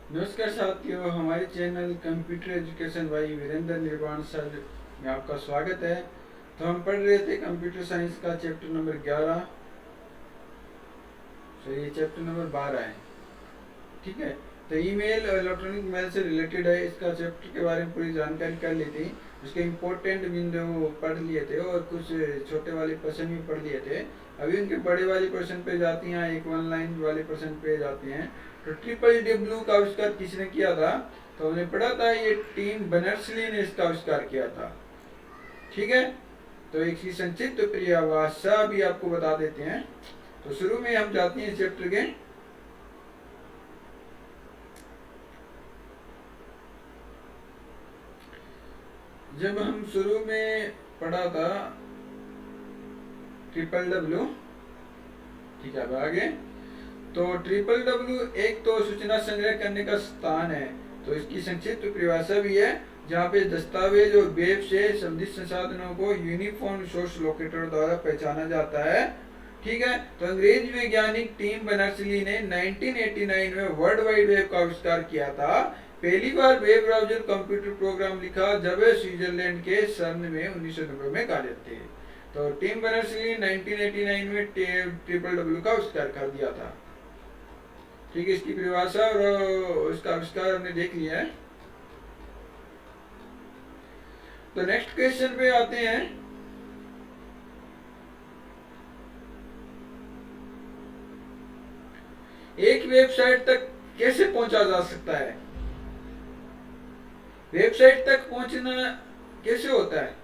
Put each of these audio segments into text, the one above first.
नमस्कार साथियों, हमारे channel computer education by Virendra Nirvan sir में आपका स्वागत है। तो हम पढ़ रहे थे कंप्यूटर साइंस का चैप्टर नंबर 11। तो ये चैप्टर नंबर 12 है, ठीक है। तो ईमेल और इलेक्ट्रॉनिक मेल से रिलेटेड है, इसका चैप्टर के बारे में पूरी जानकारी कर ली थी। उसके इम्पोर्टेंट बिंदु पढ़ लिए थे और कुछ छोटे वाले प्रश्न भी पढ़ लिए थे। अभी उनके बड़े वाले प्रश्न पे जाती हैं, एक वन लाइन वाले प्रश्न पे जाते हैं। तो ट्रिपल डब्ल्यू का आविष्कार किसने किया था? तो हमने पढ़ा था ये टीम बर्नर्स-ली ने इसका आविष्कार किया था, ठीक है। तो एक ही संक्षिप्त परिभाषा भी आपको बता देते हैं। तो शुरू में हम जाते हैं चैप्टर के। जब हम शुरू में पढ़ा था ट्रिपल डब्ल्यू, ठीक है। अब आगे तो ट्रिपल डब्ल्यू एक तो सूचना संग्रह करने का स्थान है। तो इसकी संक्षिप्त परिभाषा भी है, जहाँ पे दस्तावेज और वेब से संबंधित संसाधनों को यूनिफॉर्म सोर्स लोकेटर द्वारा पहचाना जाता है, ठीक है। तो अंग्रेज वैज्ञानिक टीम बर्नर्स-ली ने 1989 में वर्ल्ड वाइड वेब का आविष्कार किया था। पहली बार वेब ब्राउजर कंप्यूटर प्रोग्राम लिखा जब वे स्विट्जरलैंड के सर्न में 1990 में कार्यरत थे। तो टीम बर्नर्स-ली 1989 में ट्रिपल डब्ल्यू का आविष्कार कर दिया था, ठीक है। इसकी परिभाषा और इसका आविष्कार हमने देख लिया है। तो नेक्स्ट क्वेश्चन पे आते हैं। एक वेबसाइट तक कैसे पहुंचा जा सकता है? वेबसाइट तक पहुंचना कैसे होता है?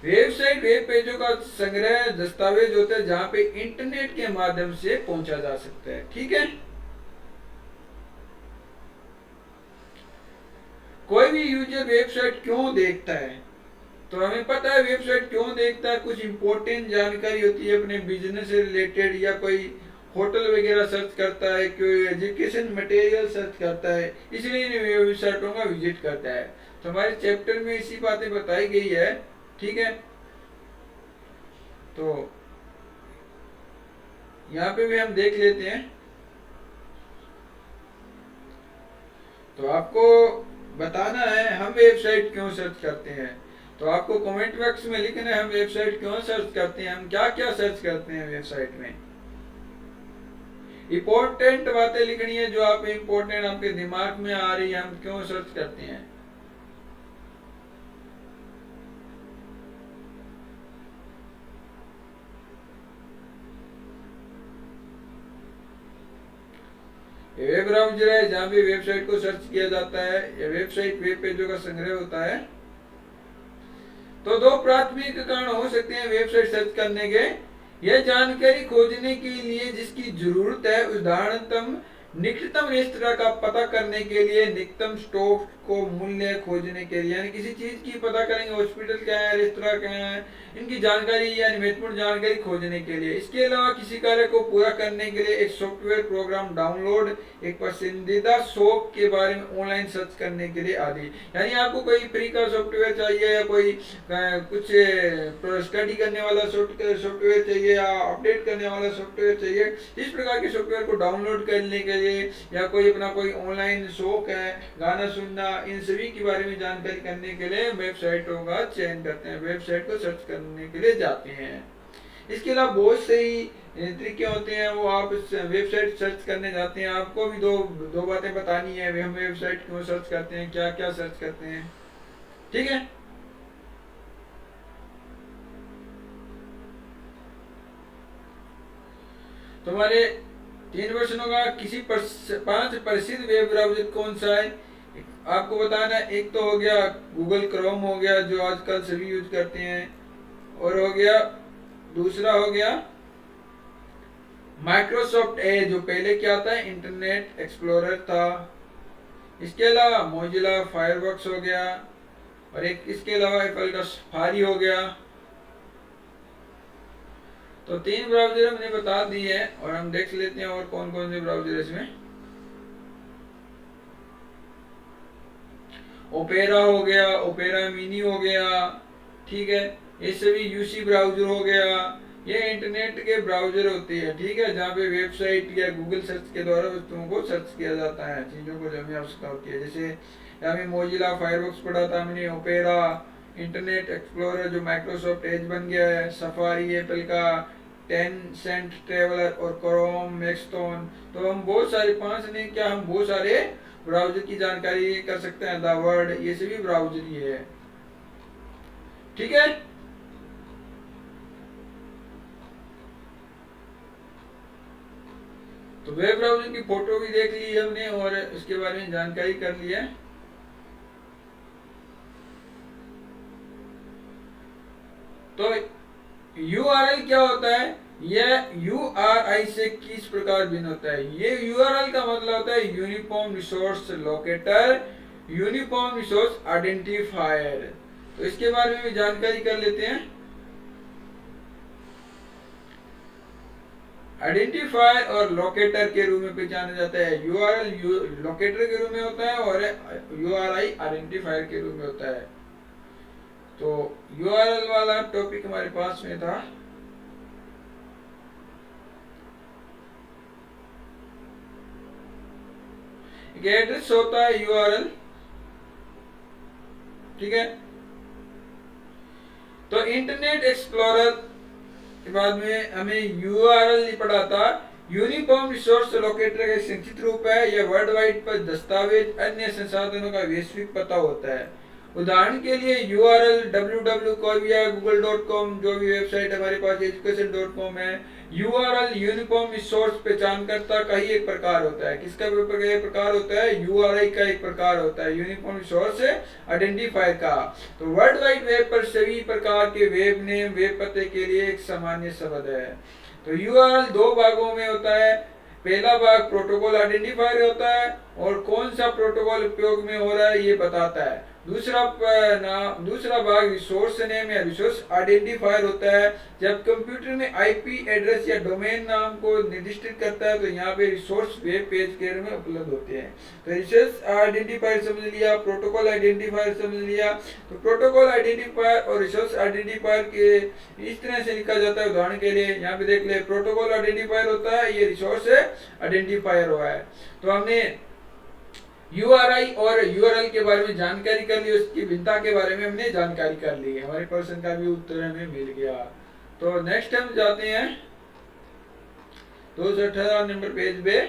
वेबसाइट वेब पेजों का संग्रह दस्तावेज होता है, जहां पे इंटरनेट के माध्यम से पहुंचा जा सकता है, ठीक है। कोई भी यूजर वेबसाइट क्यों देखता है? तो हमें पता है वेबसाइट क्यों देखता है। कुछ इंपॉर्टेंट जानकारी होती है अपने बिजनेस से रिलेटेड, या कोई होटल वगैरह सर्च करता है, कोई एजुकेशन मटेरियल सर्च करता है, इसलिए वेबसाइटों का विजिट करता है। तो हमारे चैप्टर में इसी बातें बताई गई है, ठीक है। तो यहाँ पे भी हम देख लेते हैं। तो आपको बताना है हम वेबसाइट क्यों सर्च करते हैं। तो आपको कमेंट बॉक्स में लिखना है हम वेबसाइट क्यों सर्च करते हैं, हम क्या क्या सर्च करते हैं वेबसाइट में। इंपॉर्टेंट बातें लिखनी है, जो आप इंपॉर्टेंट आपके दिमाग में आ रही है, हम क्यों सर्च करते हैं। वेब ब्राउजर है जहां भी वेबसाइट को सर्च किया जाता है। यह वेबसाइट वेब पेजों का संग्रह होता है। तो दो प्राथमिक कारण हो सकते हैं वेबसाइट सर्च करने के। यह जानकारी खोजने के लिए जिसकी जरूरत है, उदाहरणतः निकटतम रेस्तरां का पता करने के लिए, निकटतम स्टोव को मूल्य खोजने के लिए, यानी किसी चीज की पता करेंगे, हॉस्पिटल क्या है, रेस्तरां क्या है, इनकी जानकारी यानी महत्वपूर्ण जानकारी खोजने के लिए। इसके अलावा किसी कार्य को पूरा करने के लिए एक सॉफ्टवेयर प्रोग्राम डाउनलोड, एक पसंदीदा शौक के बारे में ऑनलाइन सर्च करने के लिए आदि। यानी आपको कोई फ्री का सॉफ्टवेयर चाहिए, या कोई कुछ स्टडी करने वाला सॉफ्टवेयर चाहिए, या अपडेट करने वाला सॉफ्टवेयर चाहिए, इस प्रकार के सॉफ्टवेयर को डाउनलोड करने के लिए, या कोई अपना कोई ऑनलाइन शौक है, गाना सुनना, इन सभी के बारे में जानकारी करने के लिए वेबसाइटों का चयन करते हैं, वेबसाइट को सर्च करने के लिए जाते हैं। इसके अलावा बहुत से ही तरीके होते हैं, वो आप वेबसाइट सर्च करने जाते हैं। आपको भी दो दो बातें बतानी है, हम वेबसाइट क्यों सर्च करते हैं, क्या क्या सर्च करते हैं, ठीक है। तुम्हारे 3 प्रश्नों का किसी 5 प्रसिद्ध वेब ब्राउजर कौन सा है आपको बताना है। एक तो हो गया गूगल क्रोम, हो गया जो आजकल सभी यूज करते हैं, और हो गया दूसरा हो गया माइक्रोसॉफ्ट एज, जो पहले क्या था, इंटरनेट एक्सप्लोरर था। इसके अलावा मोजिला फायरफॉक्स हो गया, और एक इसके अलावा एप्पल का सफारी हो गया। तो 3 ब्राउजर हमने बता दी है, और हम देख लेते हैं और कौन कौन से ब्राउजर इसमें। ओपेरा हो गया, ओपेरा मिनी हो गया, ठीक है। ये सभी यूसी ब्राउजर हो गया, ये इंटरनेट के ब्राउजर होती है, ठीक है, जहाँ पे वेबसाइट या गूगल सर्च के द्वारा वस्तुओं को सर्च किया जाता है, चीज़ों को जो हमें आवश्यकता होती है। जैसे हमें मोजिला फायरफॉक्स पढ़ा था हमने, ओपेरा, इंटरनेट एक्सप्लोरर जो माइक्रोसॉफ्ट एज बन गया है, सफारी एप्पल का, टेंसेंट ट्रेवलर और क्रोम मैक्सटोन। तो हम बहुत सारे, पांच नहीं क्या, हम बहुत सारे ब्राउजर की जानकारी कर सकते हैं। द वर्ड, ये सभी ब्राउजर ही है, ठीक है। तो वेब ब्राउजर की फोटो भी देख ली हमने और इसके बारे में जानकारी कर ली है। तो URL क्या होता है? यह URI से किस प्रकार भिन्न होता है? ये URL का मतलब होता है uniform resource locator, uniform resource identifier. तो इसके बारे में भी जानकारी कर लेते हैं। आइडेंटिफायर और लोकेटर के रूप में पहचाना जाता है। URL लोकेटर के रूप में होता है और URI आइडेंटिफायर के रूप में होता है। तो URL वाला टॉपिक हमारे पास में था। एड्रेस होता है URL, ठीक है। तो इंटरनेट एक्सप्लोरर के बाद में हमें URL पढ़ा था। यूनिफॉर्म रिसोर्स लोकेटर का संक्षिप्त रूप है। यह वर्ल्ड वाइड पर दस्तावेज अन्य संसाधनों का वैश्विक पता होता है। उदाहरण के लिए URL www कोई भी है, google.com जो भी वेबसाइट हमारे पास, education.com है। URL यूनिफॉर्म रिसोर्स पहचानकर्ता का ही एक प्रकार होता है। किसका एक प्रकार होता है? URI का एक प्रकार होता है, यूनिफॉर्म रिसोर्स आइडेंटिफायर का। तो वर्ल्ड वाइड वेब पर सभी प्रकार के वेब नेम, वेब पते के लिए एक सामान्य शब्द है। तो URL दो भागों में होता है। पहला भाग प्रोटोकॉल आइडेंटिफायर होता है और कौन सा प्रोटोकॉल उपयोग में हो रहा है ये बताता है। दूसरा भाग रिसोर्स नेम या रिसोर्स आइडेंटिफायर होता है। जब कंप्यूटर में IP एड्रेस या डोमेन नाम को निर्दिष्ट करता है तो यहाँ पे रिसोर्स वेब पेज के रूप में उपलब्ध होते हैं। तो रिसोर्स आइडेंटिफायर समझ लिया, प्रोटोकॉल आइडेंटिफायर समझ लिया। तो प्रोटोकॉल आइडेंटिफायर और रिसोर्स आइडेंटिफायर के इस तरह से लिखा जाता है। उदाहरण के लिए यहाँ पे देख ले, प्रोटोकॉल आइडेंटिफायर होता है, ये रिसोर्स आइडेंटिफायर हुआ है। तो हमने URI और URL के बारे में जानकारी कर ली, उसकी भिन्नता के बारे में हमने जानकारी कर ली। हमारे प्रश्न का भी उत्तर हमें मिल गया। तो नेक्स्ट हम जाते हैं 218 नंबर पेज पे।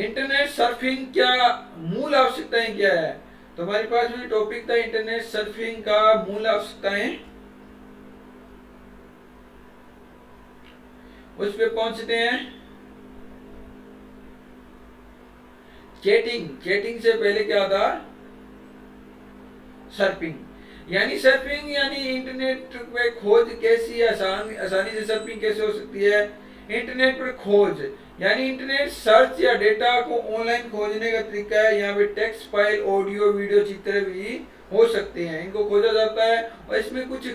इंटरनेट सर्फिंग क्या मूल आवश्यकताएं क्या है? तो हमारे पास में टॉपिक था इंटरनेट सर्फिंग का मूल आवश्यकताएं। उस पे पहुंचते हैं। चैटिंग से पहले क्या था? सर्फिंग। यानी इंटरनेट पे खोज कैसी आसानी से सर्फिंग कैसे हो सकती है? इंटरनेट पर खोज यानी इंटरनेट सर्च या डेटा को ऑनलाइन खोजने का तरीका है। यहाँ पे टेक्स्ट फाइल, ऑडियो, वीडियो, चित्र भी हो सकते हैं, इनको खोजा जाता है। और इसमें कुछ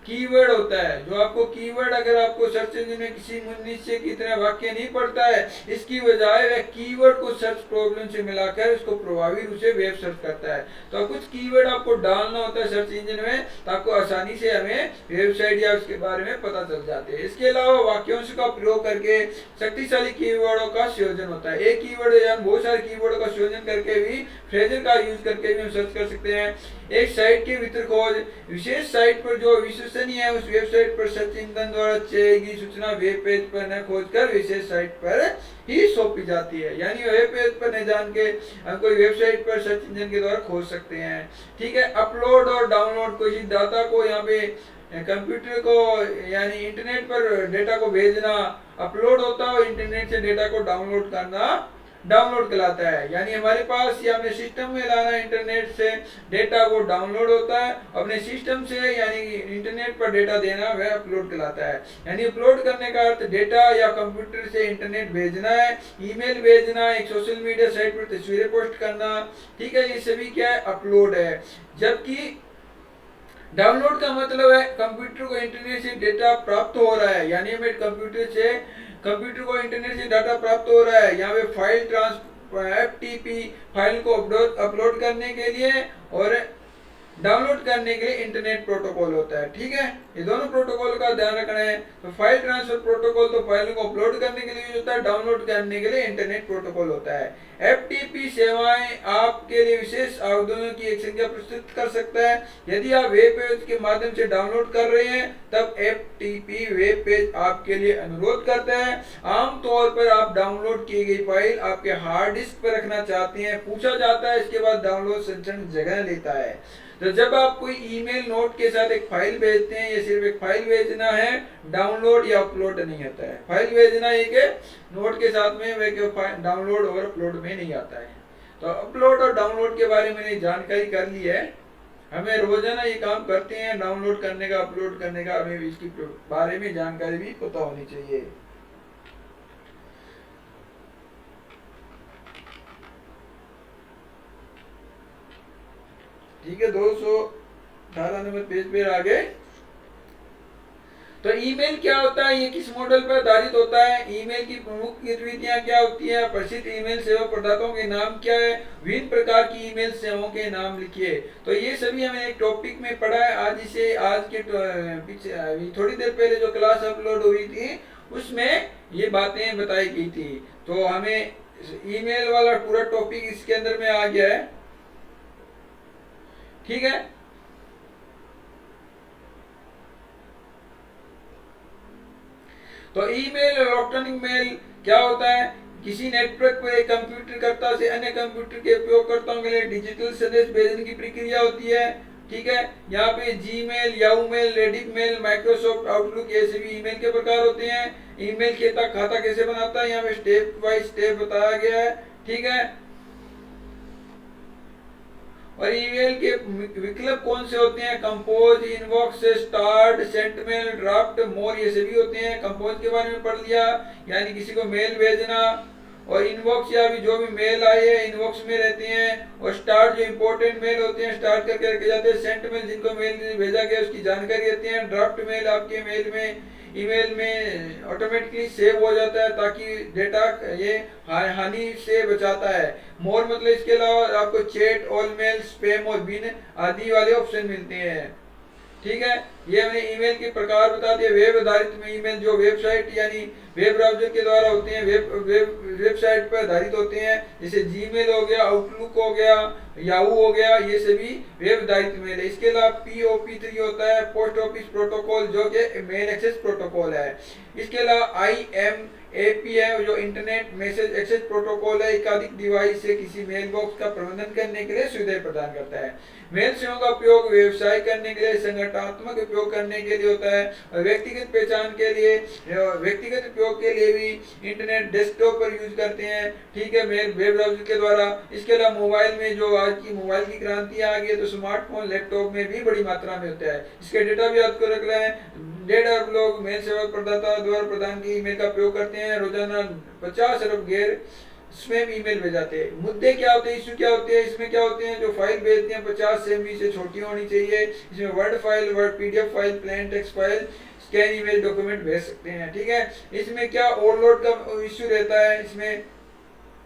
कीवर्ड होता है, जो आपको कीवर्ड, अगर आपको सर्च इंजन में किसी मुनीसे की तरह वाक्य नहीं पड़ता है, इसकी बजाय वह कीवर्ड को सर्च प्रॉब्लम से मिलाकर उसको प्रभावी रूप से वेब सर्च करता है। तो कुछ कीवर्ड आपको डालना होता है सर्च इंजन में, ताकि आसानी से हमें वेबसाइट या उसके बारे में पता चल जाते हैं। इसके अलावा वाक्यांश का प्रयोग करके शक्तिशाली कीवर्डों का संयोजन होता है। एक कीवर्ड या बहुत सारे कीवर्डों का संयोजन करके भी, फ्रेजर का यूज करके भी हम सर्च कर सकते हैं। एक साइट के भीतर खोज, विशेष साइट पर जो विश्वसनीय है उस वेबसाइट पर सर्च इंजन द्वारा चाहिए गई सूचना वेब पेज पर न खोजकर विशेष साइट पर ही सौंपी जाती है। यानी वेब पेज पर न जान के हम कोई वेबसाइट पर सर्च इंजन के द्वारा खोज सकते हैं। ठीक है। अपलोड और डाउनलोड, कोई डाटा को यहाँ पे कंप्यूटर को यानी इंटरनेट पर डेटा को भेजना अपलोड होता है, इंटरनेट से डेटा को डाउनलोड करना डाउनलोड कहलाता है। यानी हमारे पास या अपने सिस्टम में लाना, इंटरनेट से डेटा वो डाउनलोड होता है, अपने सिस्टम से यानी इंटरनेट पर डेटा देना वह अपलोड कहलाता है। यानी अपलोड करने का अर्थ डेटा या कंप्यूटर से इंटरनेट भेजना है, ईमेल भेजना, एक सोशल मीडिया साइट पर तस्वीरें पोस्ट करना। ठीक है, ये सभी क्या है? अपलोड है। जबकि डाउनलोड का मतलब है कंप्यूटर को इंटरनेट से डेटा प्राप्त हो रहा है, यानी हमें कंप्यूटर को इंटरनेट से डाटा प्राप्त हो रहा है। यहाँ पे फाइल FTP फाइल को अपलोड करने के लिए और डाउनलोड करने के लिए इंटरनेट प्रोटोकॉल होता है। ठीक है, ये दोनों प्रोटोकॉल का ध्यान रखना है। तो फाइल ट्रांसफर प्रोटोकॉल तो फाइल को अपलोड करने के लिए यूज होता है, डाउनलोड करने के लिए इंटरनेट प्रोटोकॉल होता है। FTP सेवाएं आपके लिए विशेष आवेदनों की एक संख्या प्रस्तुत कर सकता है। यदि आप वेब पेज के माध्यम से डाउनलोड कर रहे हैं तब FTP वेब पेज आपके लिए अनुरोध करता है। आमतौर पर आप डाउनलोड की गई फाइल आपके हार्ड डिस्क पर रखना चाहते हैं, पूछा जाता है, इसके बाद डाउनलोड संचरण जगह लेता है। तो जब आप कोई ईमेल नोट के साथ एक फाइल भेजते हैं, ये सिर्फ एक फाइल भेजना है, डाउनलोड या अपलोड नहीं आता है। फाइल भेजना एक है, नोट के साथ में वे डाउनलोड और अपलोड में नहीं आता है। तो अपलोड और डाउनलोड के बारे में जानकारी कर ली है। हमें रोजाना ये काम करते हैं, डाउनलोड करने का, अपलोड करने का, हमें इसके बारे में जानकारी भी पता होनी चाहिए। ठीक है, 218 नंबर पेज पे आ गए। तो ईमेल क्या होता है, ये किस मॉडल पर आधारित होता है, ईमेल की प्रमुख गतिविधियां क्या होती है, प्रसिद्ध ईमेल सेवा प्रदाताओं के नाम क्या है, विभिन्न प्रकार की ईमेल सेवाओं के नाम लिखिए। तो ये सभी हमें एक टॉपिक में पढ़ा है। आज के पीछे थोड़ी देर पहले जो क्लास अपलोड हुई थी उसमें ये बातें बताई गई थी। तो हमें ईमेल वाला पूरा टॉपिक इसके अंदर में आ गया है। ठीक है, तो ईमेल और इलेक्ट्रॉनिक मेल क्या होता है, किसी नेटवर्क पर एक कंप्यूटरकर्ता से अन्य कंप्यूटर के उपयोगकर्ताओं के लिए डिजिटल संदेश भेजने की प्रक्रिया होती है। ठीक है, यहाँ पे Gmail, Yahoo mail, Reddit mail, Microsoft Outlook, ये सभी ईमेल के प्रकार होते हैं। ईमेल के खाता कैसे बनाता है, यहाँ पे स्टेप बाय स्टेप बताया गया है। ठीक है, और ईमेल के विकल्प कौन से होते हैं, compose, inbox, starred, sent mail, draft, more, ये सभी होते हैं। कंपोज के बारे में पढ़ लिया, यानी किसी को मेल भेजना, और इनबॉक्स या भी जो भी मेल आए हैं इनबॉक्स में रहते हैं। और स्टार्ट जो इंपॉर्टेंट मेल होते हैं स्टार्ट करके रखे जाते हैं। सेंट मेल जिनको मेल भेजा गया उसकी जानकारी रहती है। ड्राफ्ट मेल आपके मेल में ईमेल में ऑटोमेटिकली सेव हो जाता है ताकि डेटा ये हानि से बचाता है। मोर मतलब इसके अलावा आपको चैट, ऑल मेल, स्पैम और बिन आदि वाले ऑप्शन मिलते हैं। ठीक है, ये हमने ईमेल के प्रकार बता दिए। वेब आधारित में ईमेल जो वेबसाइट यानी वेब ब्राउजर के द्वारा होते हैं, वेबसाइट पर आधारित होते हैं, जैसे जीमेल हो गया, आउटलुक हो गया, याहू हो गया, ये सभी वेब आधारित मेल है। इसके अलावा POP3 होता है, पोस्ट ऑफिस प्रोटोकॉल, जो कि मेल एक्सेस प्रोटोकॉल है। इसके अलावा IMAP है जो इंटरनेट मैसेज एक्सेस प्रोटोकॉल है, एकाधिक डिवाइस से किसी मेल बॉक्स का प्रबंधन करने के लिए सुविधा प्रदान करता है। मेल सेवाओं का उपयोग व्यवसाय करने के लिए, संगठनात्मक उपयोग करने के लिए होता है, और व्यक्तिगत पहचान के लिए, व्यक्तिगत उपयोग के लिए भी इंटरनेट डेस्कटॉप पर यूज करते हैं। ठीक है, मेल वेब ब्राउजर के द्वारा। इसके अलावा मोबाइल में जो आज की मोबाइल की क्रांति आ गई है, तो स्मार्टफोन, लैपटॉप में भी बड़ी मात्रा में होता है। इसके डेटा भी आपको रख रहे हैं। 1.5 अरब लोग मेल सेवा प्रदाता द्वारा प्रदान की ईमेल का उपयोग करते हैं। रोजाना 50 अरब गैर स्पैम ईमेल भेजाते हैं। मुद्दे क्या होते हैं, इश्यू क्या होते हैं, इसमें क्या होते हैं, जो फाइल भेजते हैं 50 MB से छोटी होनी चाहिए। इसमें word file, word PDF file, plain text file, scan email, document भेज सकते हैं। ठीक है, इसमें क्या ओवरलोड का इश्यू रहता है। इसमें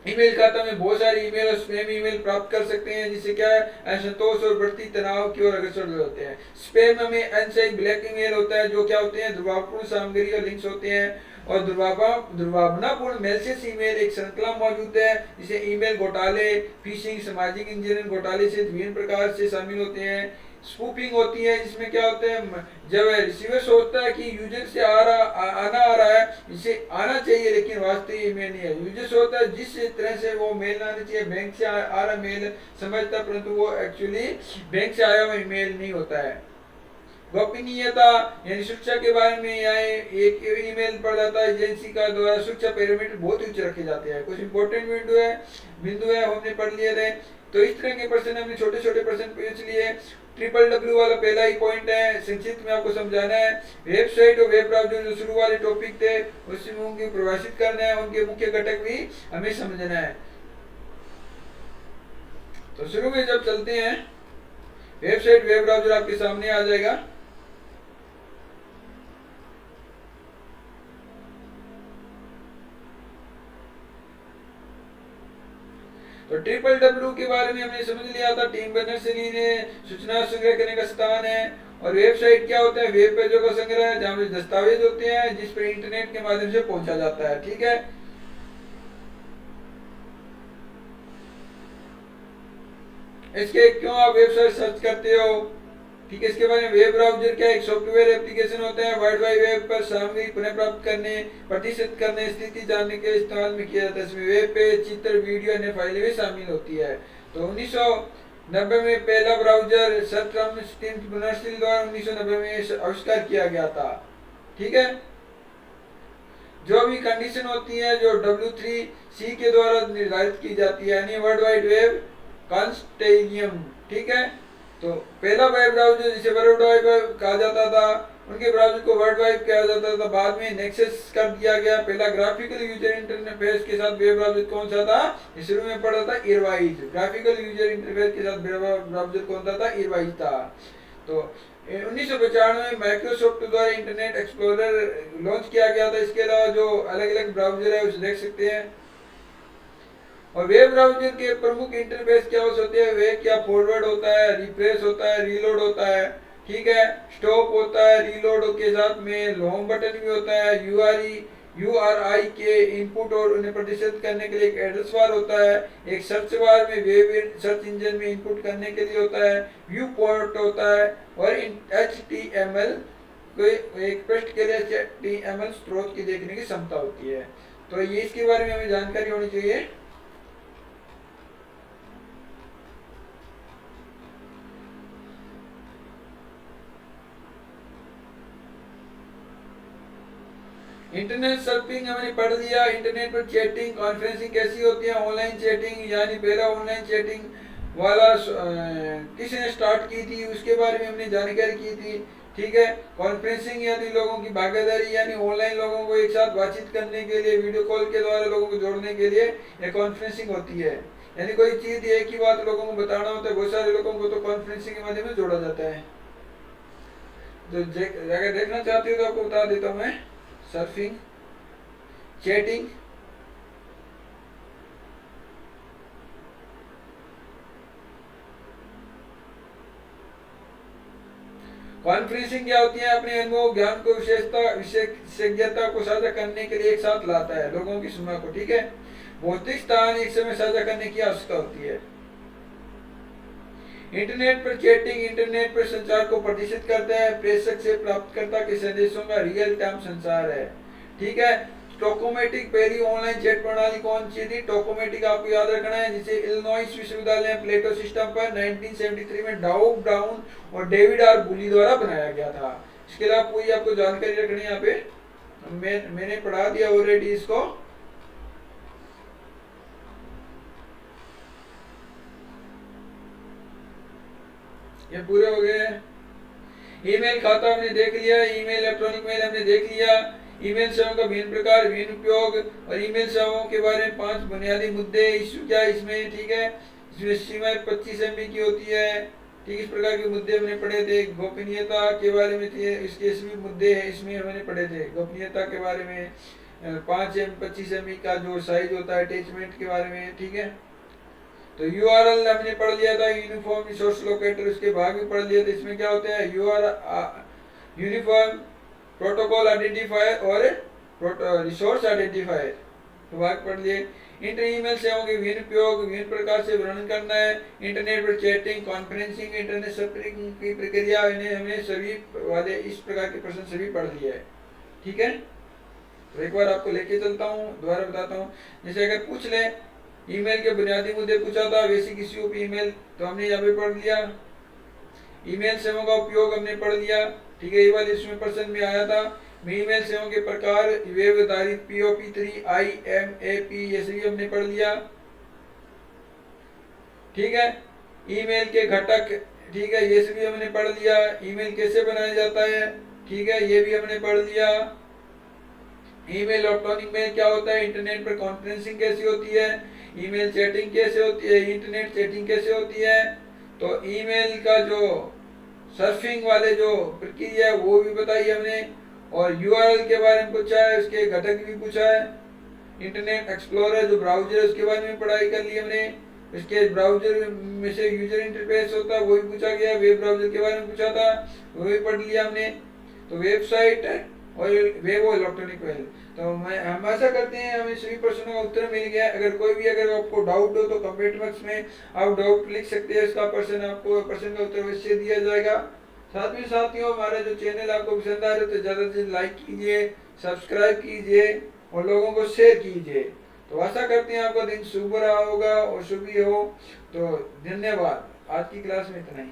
ईमेल खाता में बहुत सारे ईमेल और स्पैम ईमेल प्राप्त कर सकते हैं, जिससे क्या है असंतोष और बढ़ती तनाव की ओर अग्रसर होते हैं। स्पैम में अनसही ब्लैक ईमेल होता है, जो क्या होते हैं दुर्भावपूर्ण सामग्री और लिंक्स होते हैं। और दुर्भावनापूर्ण मैसेज ईमेल एक श्रृंखला मौजूद है, जिसे ईमेल घोटाले, फिशिंग, सामाजिक इंजीनियरिंग घोटाले से विभिन्न प्रकार से शामिल होते हैं। स्पूफिंग होती है, जिसमें क्या होता है जब रिसीवर सोचता है कि यूजर से आना आ रहा है, इसे आना चाहिए लेकिन वास्तविक ईमेल नहीं है। यूजर सोचता है जिस तरह से वो मेल आना चाहिए, बैंक से आ रहा मेल समझता, परंतु वो एक्चुअली बैंक से आया हुआ ईमेल नहीं होता है। गोपनीयता यानी सुरक्षा के बारे में यहाँ एक ईमेल प्रदाता एजेंसी का द्वारा सुरक्षा पैरामीटर बहुत उच्च रखे जाते हैं। कुछ इंपॉर्टेंट बिंदु है हमने पढ़ लिए थे। तो इस तरह के प्रश्न हमने छोटे छोटे प्रश्न पूछ लिए। WWW वाला पहला ही पॉइंट है, संक्षिप्त में आपको समझाना है। वेबसाइट और वेब ब्राउजर जो शुरू वाले टॉपिक थे उसमें उनके परिभाषित करना है, उनके मुख्य घटक भी हमें समझना है। तो शुरू में जब चलते हैं, वेबसाइट वेब ब्राउजर आपके सामने आ जाएगा। तो ट्रिपल डब्ल्यू के बारे में हमने समझ लिया था। टीम बर्नर्स-ली ने सूचना संग्रह करने का स्थान है। और वेबसाइट क्या होता है? वेब पेजों का संग्रह है जहां में दस्तावेज होते हैं जिस पर इंटरनेट के माध्यम से पहुंचा जाता है। ठीक है, इसके क्यों आप वेबसाइट सर्च करते हो? ठीक है, इसके बारे में वेब ब्राउज़र क्या एक सॉफ्टवेयर एप्लीकेशन होता है वर्ल्ड वाइड वेब पर सामग्री पुनः प्राप्त करने, प्रतिशत करने, स्थिति जानने के इस्तेमाल में किया जाता है। इसमें वेब पेज, चित्र, वीडियो, अन्य फाइलें भी शामिल होती है। तो 1990 में पहला ब्राउज़र सर थॉमस बर्नर्स-ली द्वारा 1990 में आविष्कार किया गया था। ठीक है, जो भी कंडीशन होती है जो W3C के द्वारा निर्धारित की जाती है, यानी वर्ल्ड वाइड वेब कॉन्सोर्टियम। ठीक है, तो पहला वेब ब्राउज़र जिसे वर्ल्ड वाइड वेब कहा जाता था, उनके ब्राउज़र को वर्ल्ड वाइड कहा जाता था। बाद में नेक्सस कर दिया गया। पहला ग्राफिकल यूजर इंटरफेस के साथ वेब ब्राउज़र कौन सा था? शुरू में पढ़ा था इरवाइज। ग्राफिकल यूजर इंटरफेस के साथ वेब ब्राउज़र कौन सा था? इरवाइज था। तो 1995 में माइक्रोसॉफ्ट द्वारा इंटरनेट एक्सप्लोरर लॉन्च किया गया था। इसके अलावा जो अलग अलग ब्राउज़र है उसे देख सकते हैं। और वेब ब्राउज़र के प्रमुख इंटरफेस क्या हो सकते हैं? वे क्या फॉरवर्ड होता है, रिफ्रेश होता है, रीलोड होता है। ठीक है, स्टॉप होता है, रीलोड के साथ में होम बटन भी होता है, URI के इनपुट और उन्हें प्रदर्शित करने के लिए एक एड्रेस बार होता है, एक सर्च बार में वेब सर्च इंजन में इनपुट करने के लिए होता है, व्यू पोर्ट होता है और HTML कोई एक पृष्ठ के लिए HTML स्रोत की देखने की क्षमता होती है। तो ये इसके बारे में हमें जानकारी होनी चाहिए। इंटरनेट सर्फिंग हमने पढ़ लिया। इंटरनेट पर चैटिंग, कॉन्फ्रेंसिंग कैसी होती है? ऑनलाइन चैटिंग, यानी पहला ऑनलाइन चैटिंग वाला किसने स्टार्ट की थी उसके बारे में हमने जानकारी की थी। ठीक है, कॉन्फ्रेंसिंग यानी लोगों की भागीदारी, यानी ऑनलाइन लोगों को एक साथ बातचीत करने के लिए वीडियो कॉल के द्वारा लोगों को जोड़ने के लिए यह कॉन्फ्रेंसिंग होती है। यानी कोई चीज एक ही बात लोगों को बताना होता है बहुत सारे लोगों को, तो कॉन्फ्रेंसिंग के माध्यम से जोड़ा जाता है। तो अगर देखना चाहते हो तो आपको बता देता हूँ मैं। सर्फिंग, चैटिंग, कॉन्फ्रेंसिंग क्या होती है? अपने अनुभव, ज्ञान को, विशेषज्ञता को साझा करने के लिए एक साथ लाता है लोगों की सीमा को। ठीक है, भौतिक स्थान एक समय साझा करने की आवश्यकता होती है। इंटरनेट पर चैटिंग इंटरनेट पर संचार को प्रदर्शित करता है। प्रेषक से प्राप्तकर्ता के संदेशों का रियल टाइम संचार है। ठीक है, टोकोमेटिक पहली ऑनलाइन चैट प्रणाली कौन सी थी? टोकोमेटिक आपको याद रखना है, जिसे इलिनॉइस विश्वविद्यालय प्लेटो सिस्टम पर 1973 में डाउ ब्राउन और डेविड आर बुली द्वारा बनाया गया था। इसके अलावा पूरी आपको जानकारी रखनी है। यहाँ पे मैंने पढ़ा दिया ऑलरेडी इसको। ये पूरे हो गए। ईमेल खाता हमने देख लिया, ईमेल इलेक्ट्रॉनिक मेल हमने देख लिया। ईमेल सेवाओं का भिन्न प्रकार, भिन्न उपयोग और ईमेल सेवाओं के बारे में 5 बुनियादी मुद्दे। इश्यू क्या इसमें? ठीक है, इसमें सीमा 25 MB की होती है। ठीक, इस प्रकार के मुद्दे हमने पढ़े थे। गोपनीयता के बारे में थे, इसके भी मुद्दे हैं इसमें हमने पढ़े थे। गोपनीयता के बारे में 25 MB का जो साइज होता है, अटैचमेंट के बारे में। ठीक है, तो URL हमने पढ़ लिया था, यूनिफॉर्म रिसोर्स लोकेटर, उसके भाग भी पढ़ लिया था। इसमें क्या होता है? यूनिफॉर्म प्रोटोकॉल आइडेंटिफायर और रिसोर्स आइडेंटिफायर भाग पढ़ लिए। इंटर ईमेल सेवाओं के विभिन्न उपयोग, विभिन्न प्रकार से वर्णन करना है। इंटरनेट पर चैटिंग, कॉन्फ्रेंसिंग, इंटरनेट सर्फिंग की प्रक्रिया, इन्हें हमने सभी वाले इस प्रकार के प्रश्न सभी पढ़ लिए है। ठीक है, तो एक बार आपको लेके चलता हूँ, दोबारा बताता हूँ। जैसे अगर पूछ ले ईमेल के बुनियादी मुद्दे पूछा था, बेसिक इश्यू ऑफ ईमेल, तो हमने यहाँ पे पढ़ लिया। ईमेल सेवाओं का उपयोग हमने पढ़ लिया। ठीक है, ये बात इसमें प्रश्न में आया था। ईमेल सेवाओं के प्रकार, वेब आधारित POP3, IMAP, ये सभी हमने पढ़ लिया। ठीक है, ईमेल के घटक, ठीक है, ये सभी हमने पढ़ लिया। ईमेल कैसे बनाया जाता है, ठीक है, ये भी हमने पढ़ लिया। ईमेल इलेक्ट्रॉनिक मेल क्या होता है, इंटरनेट पर कॉन्फ्रेंसिंग कैसी होती है, ईमेल चैटिंग कैसे होती है, इंटरनेट चैटिंग कैसे होती है। तो ईमेल का जो सर्फिंग वाले जो प्रक्रिया है वो भी बताई हमने, और URL के बारे में पूछा है, उसके घटक भी पूछा है। इंटरनेट एक्सप्लोरर जो ब्राउजर है उसके बारे में पढ़ाई कर ली हमने। इसके ब्राउजर में से यूजर इंटरफेस होता है वो भी पूछा गया, वेब ब्राउजर के बारे में पूछा था वो भी पढ़ लिया हमने। तो वेबसाइट और वेब और इलेक्ट्रॉनिक मेल, तो हम ऐसा करते हैं हमें सभी प्रश्नों का उत्तर मिल गया। अगर आपको डाउट हो तो कमेंट बॉक्स में आप डाउट लिख सकते हैं, इसका प्रश्न का उत्तर अवश्य दिया जाएगा। साथ में साथियों हमारा जो चैनल आपको पसंद आ रहा है तो ज़्यादा से लाइक कीजिए, सब्सक्राइब कीजिए और लोगों को शेयर कीजिए। तो आशा करते हैं आपका दिन शुभ रहा होगा और शुभ ही हो। तो धन्यवाद, आज की क्लास में इतना ही।